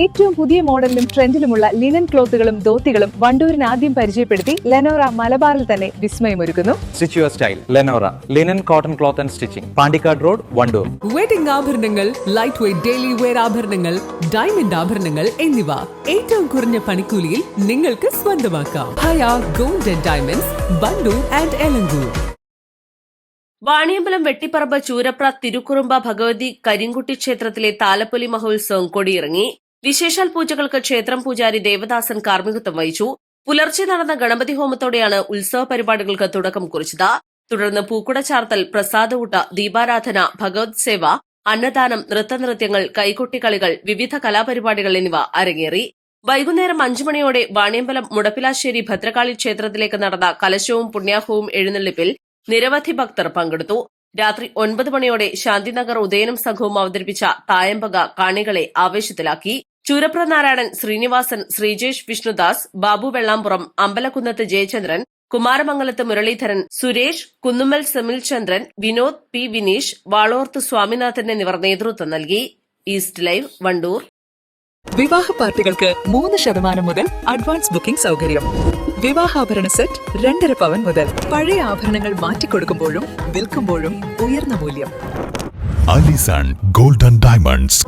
ഏറ്റവും പുതിയ മോഡലിലും ട്രെൻഡിലുമുള്ള ലിനൻ ക്ലോത്തുകളും ധോത്തികളും വണ്ടൂരിന് ആദ്യം പരിചയപ്പെടുത്തി ലെനോറ മലബാറിൽ തന്നെ വിസ്മയമൊരുക്കുന്നു. Stitch your style Lenora linen cotton cloth and stitching, Pandikkad road, Wandoor. Wedding ആഭരണങ്ങൾ, ലൈറ്റ് വെയ്റ്റ് ഡെയിലി വെയർ ആഭരണങ്ങൾ, ഡയമണ്ട് ആഭരണങ്ങൾ എന്നിവ ഏറ്റവും കുറഞ്ഞ പണിക്കൂലിയിൽ നിങ്ങൾക്ക് സ്വന്തമാക്കാം. Haya gold and diamonds, Wandoor and Elankur. Vaniyambalam Vettipparamba Choorapra Thirukurumba Bhagavathi Karinkutty ക്ഷേത്രത്തിലെ താലപ്പൊലി മഹോത്സവം കൊടിയിറങ്ങി. വിശേഷാൽ പൂജകൾക്ക് ക്ഷേത്രം പൂജാരി ദേവദാസൻ കാർമ്മികത്വം വഹിച്ചു. പുലർച്ചെ നടന്ന ഗണപതി ഹോമത്തോടെയാണ് ഉത്സവ പരിപാടികൾക്ക് തുടക്കം കുറിച്ചത്. തുടർന്ന് പൂക്കുട ചാർത്തൽ, പ്രസാദഊട്ട, ദീപാരാധന, ഭഗവത് സേവ, അന്നദാനം, നൃത്തനൃത്യങ്ങൾ, കൈകൊട്ടിക്കളികൾ, വിവിധ കലാപരിപാടികൾ എന്നിവ അരങ്ങേറി. വൈകുന്നേരം 5 മണിയോടെ വാണിയമ്പലം മുടപ്പിലാശ്ശേരി ഭദ്രകാളി ക്ഷേത്രത്തിലേക്ക് നടന്ന കലശവും പുണ്യാഹവും എഴുന്നള്ളിപ്പിൽ നിരവധി ഭക്തർ പങ്കെടുത്തു. രാത്രി 9 മണിയോടെ ശാന്തിനഗർ ഉദയനം സംഘവും അവതരിപ്പിച്ച തായമ്പക കാണികളെ ആവേശത്തിലാക്കി. ചൂരപ്ര നാരായണൻ, ശ്രീനിവാസൻ, ശ്രീജേഷ് വിഷ്ണുദാസ്, ബാബു വെള്ളാമ്പുറം, അമ്പലക്കുന്നത്ത് ജയചന്ദ്രൻ, കുമാരമംഗലത്ത് മുരളീധരൻ, സുരേഷ്, കുന്നുമ്മൽ സെമിൽ ചന്ദ്രൻ, വിനോദ്, പി വിനീഷ്, വാളോർത്ത് സ്വാമിനാഥൻ എന്നിവർ നേതൃത്വം നൽകി. East live, Wandoor. വിവാഹ പാർട്ടികൾക്ക് 3% മുതൽ അഡ്വാൻസ് ബുക്കിംഗ് സൗകര്യം. വിവാഹാഭരണ സെറ്റ് 2.5 പവൻ മുതൽ. പഴയ ആഭരണങ്ങൾ മാറ്റിക്കൊടുക്കുമ്പോഴും വിൽക്കുമ്പോഴും ഉയർന്ന മൂല്യം. Allison gold and diamonds,